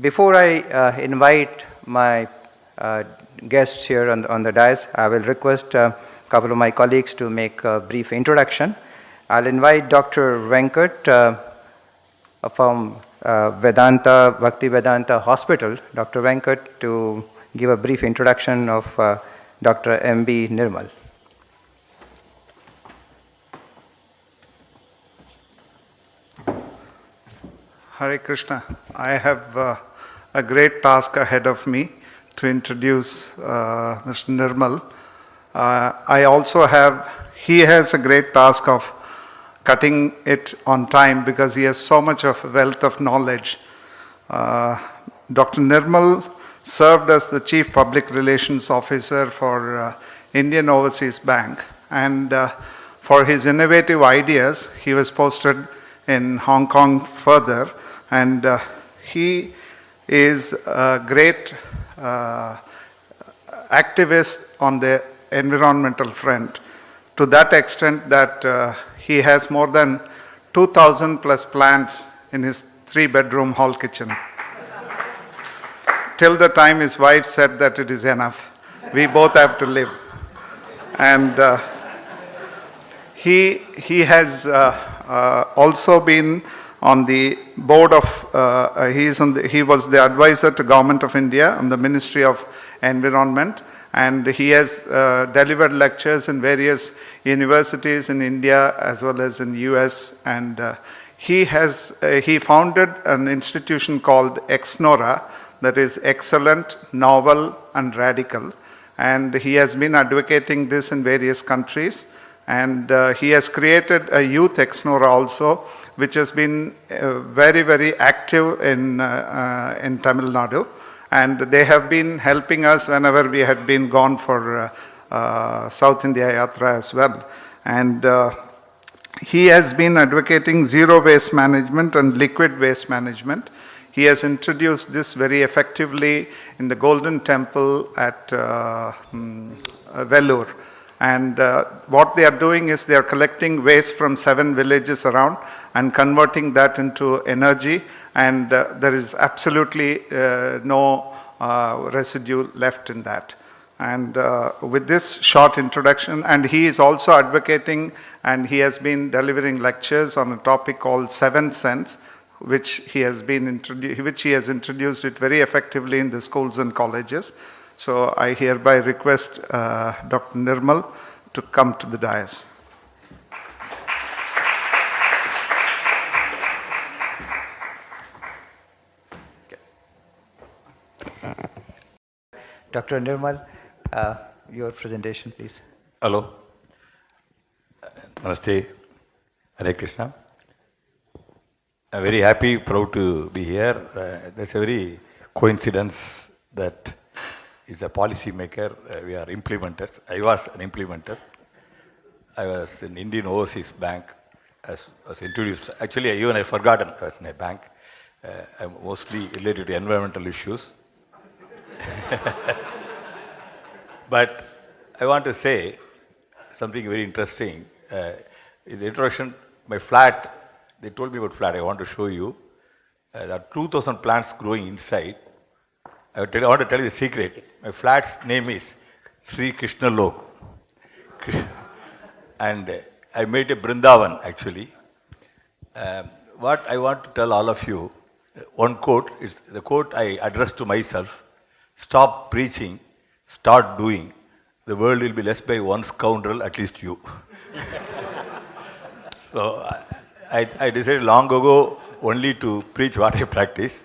Before I invite my guests here on the dais, I will request a couple of my colleagues to make a brief introduction. I'll invite Dr. Venkat from Vedanta, Bhakti Vedanta Hospital, Dr. Venkat, to give a brief introduction of Dr. M.B. Nirmal. Hare Krishna. I have a great task ahead of me to introduce Mr. Nirmal. He has a great task of cutting it on time because he has so much of wealth of knowledge. Dr. Nirmal served as the Chief Public Relations Officer for Indian Overseas Bank, and for his innovative ideas, he was posted in Hong Kong further, and he is a great activist on the environmental front, to that extent that he has more than 2,000 plus plants in his 3-bedroom hall kitchen. Till the time his wife said that it is enough. We both have to live. And he has also been on the board of, he was the advisor to Government of India on the Ministry of Environment, and he has delivered lectures in various universities in India as well as in US, and he founded an institution called Exnora, that is excellent, novel and radical, and he has been advocating this in various countries, and he has created a youth Exnora also, which has been very, very active in Tamil Nadu, and they have been helping us whenever we had been gone for South India Yatra as well. And he has been advocating zero waste management and liquid waste management. He has introduced this very effectively in the Golden Temple at Vellore. And what they are doing is they are collecting waste from 7 villages around and converting that into energy, and there is absolutely no residue left in that. And with this short introduction, and he is also advocating, and he has been delivering lectures on a topic called 7 Sense, which he has introduced it very effectively in the schools and colleges. So I hereby request Dr. Nirmal to come to the dais. Dr. Nirmal, your presentation, please. Hello. Namaste. Hare Krishna. I'm very happy, proud to be here. There's a very coincidence that is a policy maker. We are implementers. I was an implementer. I was in Indian Overseas Bank. I was introduced. Actually, I had forgotten I was in a bank. I'm mostly related to environmental issues. But I want to say something very interesting. In the introduction, my flat, they told me about flat. I want to show you. There are 2,000 plants growing inside. I want to tell you the secret. My flat's name is Sri Krishna Lok. And I made a Brindavan, actually. What I want to tell all of you, one quote, is the quote I address to myself: stop preaching, start doing. The world will be less by one scoundrel, at least you. So I decided long ago only to preach what I practice.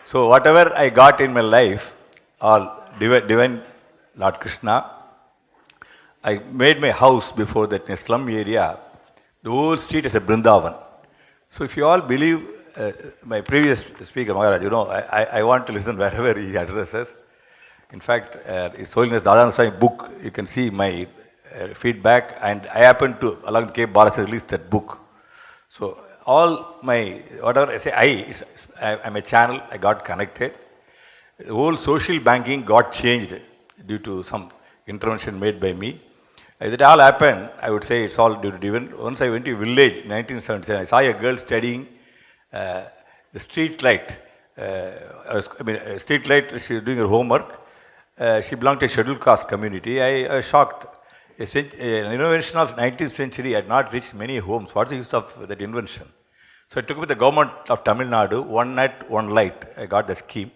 So whatever I got in my life, all divine Lord Krishna. I made my house before that in a slum area. The whole street is a Brindavan. So if you all believe my previous speaker, Maharaj, I want to listen wherever he addresses. In fact, His Holiness Dadananda Swami book, you can see my feedback, and I happened to, along with K. Balaji, release that book. So all my, whatever I say, I'm a channel, I got connected. The whole social banking got changed due to some intervention made by me. If it all happened, I would say it's all due to divine. Once I went to a village in 1977, I saw a girl studying the street light street light, she was doing her homework. She belonged to a scheduled caste community. I was shocked. An invention of 19th century had not reached many homes. What's the use of that invention? So I took with the government of Tamil Nadu, one night, one light. I got the scheme.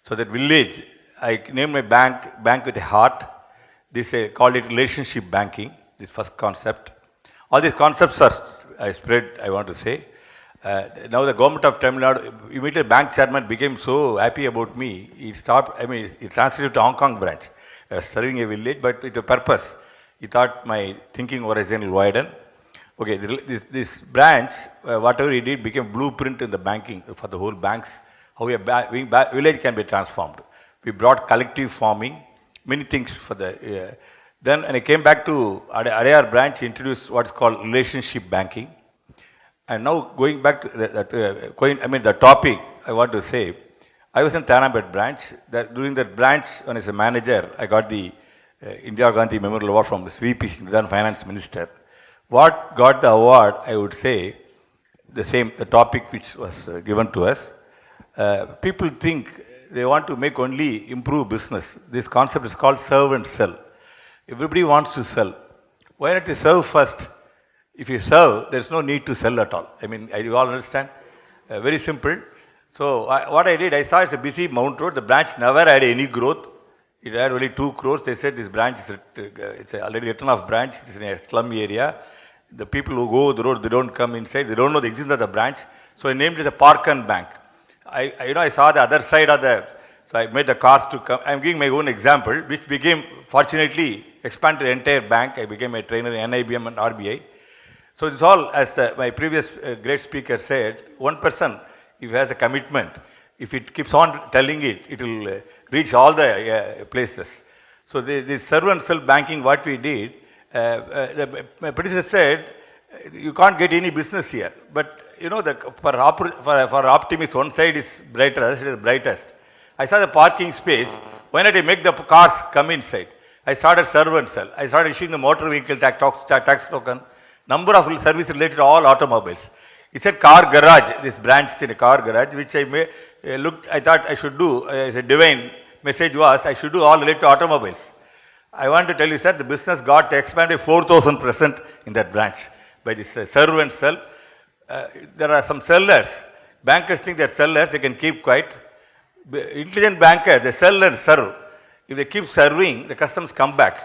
So that village, I named my bank with a heart. This called it relationship banking, this first concept. All these concepts are spread, I want to say. Now the government of Tamil Nadu, immediately bank chairman became so happy about me, he translated to Hong Kong branch. I was serving a village, but with a purpose. He thought my thinking horizon will widen. Okay, this branch, whatever he did, became blueprint in the banking for the whole banks, how a village can be transformed. We brought collective farming, many things for the... then when I came back to Adyar branch, introduced what's called relationship banking. And now going back to the topic I want to say, I was in Thanambed branch. During that branch, when I was a manager, I got the Indira Gandhi Memorial Award from the VP, then Finance Minister. What got the award, I would say, the topic which was given to us. People think they want to make only improve business. This concept is called serve and sell. Everybody wants to sell. Why not you serve first? If you serve, there's no need to sell at all. You all understand? Very simple. So what I did, I saw it's a busy Mount Road. The branch never had any growth. It had only 2 crores. They said this branch is it's already written off branch. It's in a slum area. The people who go the road, they don't come inside. They don't know the existence of the branch. So I named it as a Park and Bank. I saw the other side of so I made the cars to come. I'm giving my own example, which became, fortunately, expanded the entire bank. I became a trainer in NIBM and RBI. So this all, as my previous great speaker said, one person, if he has a commitment, if it keeps on telling it, it will reach all the places. So this serve and sell banking, what we did, my predecessor said, you can't get any business here. But for optimists, one side is brightest, it is brightest. I saw the parking space. Why not I make the cars come inside? I started serve and sell. I started issuing the motor vehicle tax token. Number of services related to all automobiles. It said car garage. This branch is in a car garage, which I thought I should do. As a divine message was, I should do all related to automobiles. I want to tell you, sir, the business got expanded 4,000% in that branch by this serve and sell. There are some sellers. Bankers think they're sellers, they can keep quiet. Intelligent bankers, they sell and serve. If they keep serving, the customers come back.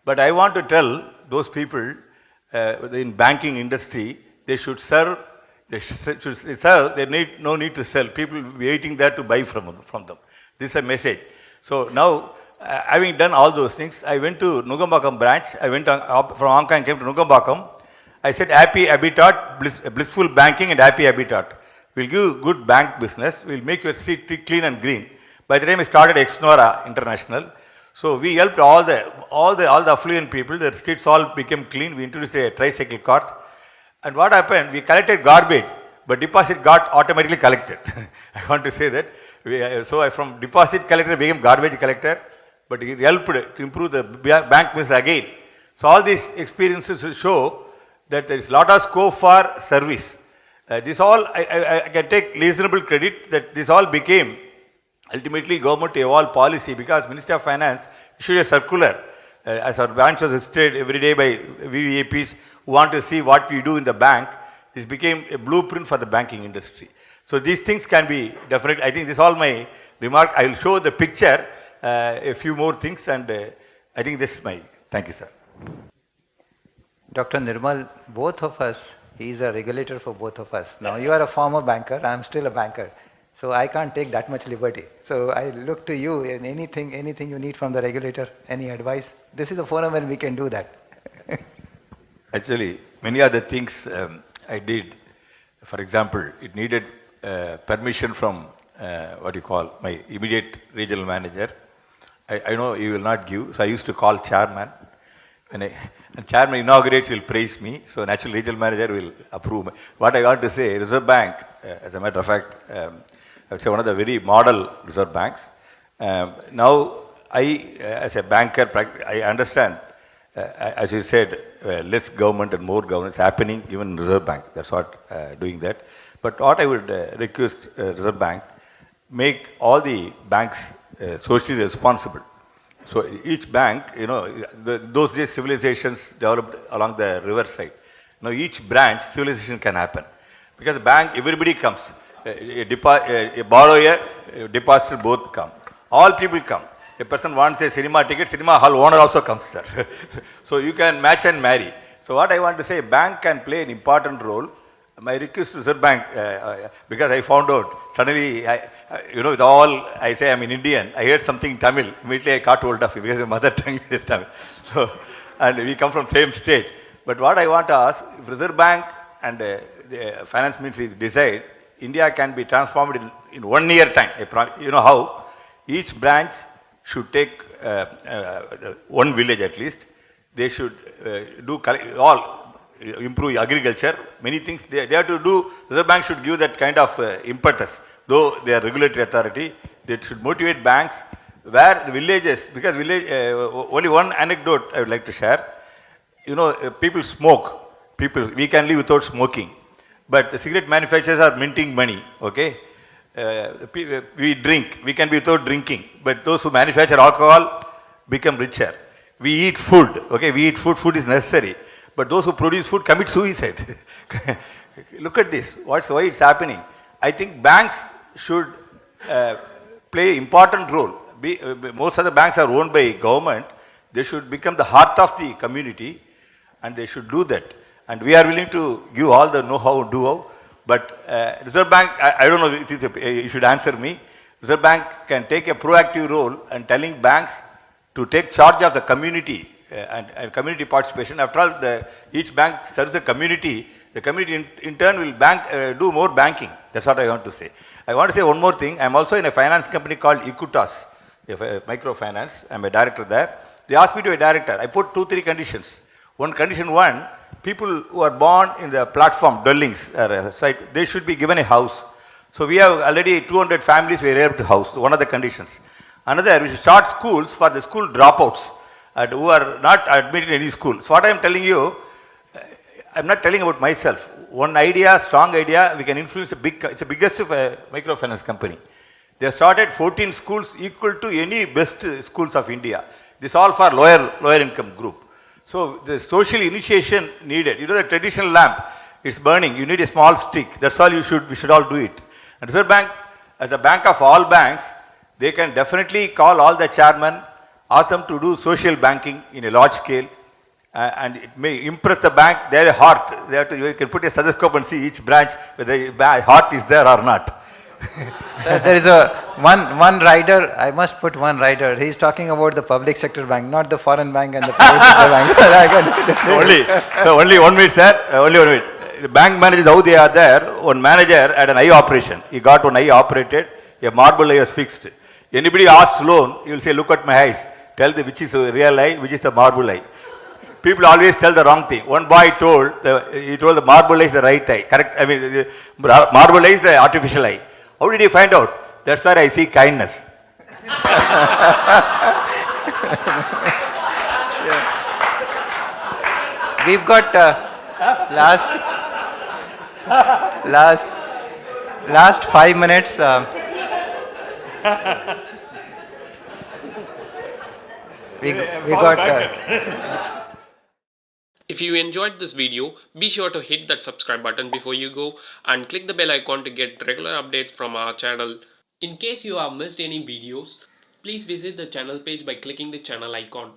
But I want to tell those people in banking industry, they should serve. They should serve. They no need to sell. People will be waiting there to buy from them. This is a message. So now, having done all those things, I went to Nugambakam branch. I went from Hong Kong, came to Nugambakam. I said, happy habitat, blissful banking and happy habitat. We'll give good bank business. We'll make your street clean and green. By the time I started Exnora International, so we helped all the affluent people. The streets all became clean. We introduced a tricycle cart. And what happened? We collected garbage, but deposit got automatically collected. I want to say that. So I from deposit collector became garbage collector, but it helped to improve the bank business again. So all these experiences show that there is a lot of scope for service. This all, I can take reasonable credit that this all became ultimately government to evolve policy, because Ministry of Finance issued a circular as our branch was visited every day by VVAPs who want to see what we do in the bank. This became a blueprint for the banking industry. So these things can be definitely, I think this is all my remark. I will show the picture, a few more things, and I think this is my, thank you, sir. Dr. Nirmal, both of us, he is a regulator for both of us. Now you are a former banker, I am still a banker. So I can't take that much liberty. So I look to you in anything you need from the regulator, any advice. This is a forum when we can do that. Actually, many other things I did. For example, it needed permission from my immediate regional manager. I know he will not give, so I used to call chairman. And chairman inaugurates, will praise me, so natural regional manager will approve me. What I want to say, Reserve Bank, as a matter of fact, I would say one of the very model reserve banks. Now, as a banker, I understand, as you said, less government and more governance happening even in Reserve Bank. That's what doing that. But what I would request Reserve Bank, make all the banks socially responsible. So each bank, those days civilizations developed along the riverside. Now each branch, civilization can happen. Because bank, everybody comes. A borrower, a depositor both come. All people come. A person wants a cinema ticket, cinema hall owner also comes there. So you can match and marry. So what I want to say, bank can play an important role. My request to Reserve Bank, because I found out, suddenly, with all, I say I'm an Indian, I heard something in Tamil, immediately I caught hold of it, because my mother tongue is Tamil. So, and we come from same state. But what I want to ask, if Reserve Bank and the finance ministry decide, India can be transformed in 1 year time. You know how? Each branch should take one village at least. They should improve agriculture, many things they have to do. Reserve Bank should give that kind of impetus. Though they are regulatory authority, they should motivate banks where the villages, because only one anecdote I would like to share. People smoke. We can live without smoking. But the cigarette manufacturers are minting money, okay? We drink. We can be without drinking. But those who manufacture alcohol become richer. We eat food, okay? We eat food. Food is necessary. But those who produce food commit suicide. Look at this. Why it's happening? I think banks should play important role. Most of the banks are owned by government. They should become the heart of the community, and they should do that. And we are willing to give all the know-how, do-how. But Reserve Bank, I don't know if you should answer me. Reserve Bank can take a proactive role in telling banks to take charge of the community and community participation. After all, each bank serves the community. The community in turn will do more banking. That's what I want to say. I want to say one more thing. I'm also in a finance company called Equitas, microfinance. I'm a director there. They asked me to be a director. I put 2-3 conditions. Condition one, people who are born in the platform dwellings site, they should be given a house. So we have already 200 families we are able to house. One of the conditions. Another, we should start schools for the school dropouts who are not admitted in any school. So what I am telling you, I'm not telling about myself. One idea, strong idea, we can influence it's the biggest microfinance company. They have started 14 schools equal to any best schools of India. This all for lower income group. So the social initiation needed. The traditional lamp, it's burning. You need a small stick. That's all we should all do it. And Reserve Bank, as a bank of all banks, they can definitely call all the chairmen, ask them to do social banking in a large scale, and it may impress the bank. Their heart, you can put a stethoscope and see each branch whether the heart is there or not. Sir, there is one rider, I must put one rider. He is talking about the public sector bank, not the foreign bank and the private sector bank. Only 1 minute, sir. Only 1 minute. The bank managers, how they are there, one manager had an eye operation. He got one eye operated, a marble eye was fixed. Anybody asks loan, he will say, look at my eyes. Tell which is a real eye, which is the marble eye. People always tell the wrong thing. One boy told the marble eye is the right eye. Correct? I mean, the marble eye is the artificial eye. How did he find out? That's where I see kindness. We've got last 5 minutes. We got. If you enjoyed this video, be sure to hit that subscribe button before you go and click the bell icon to get regular updates from our channel. In case you have missed any videos, please visit the channel page by clicking the channel icon.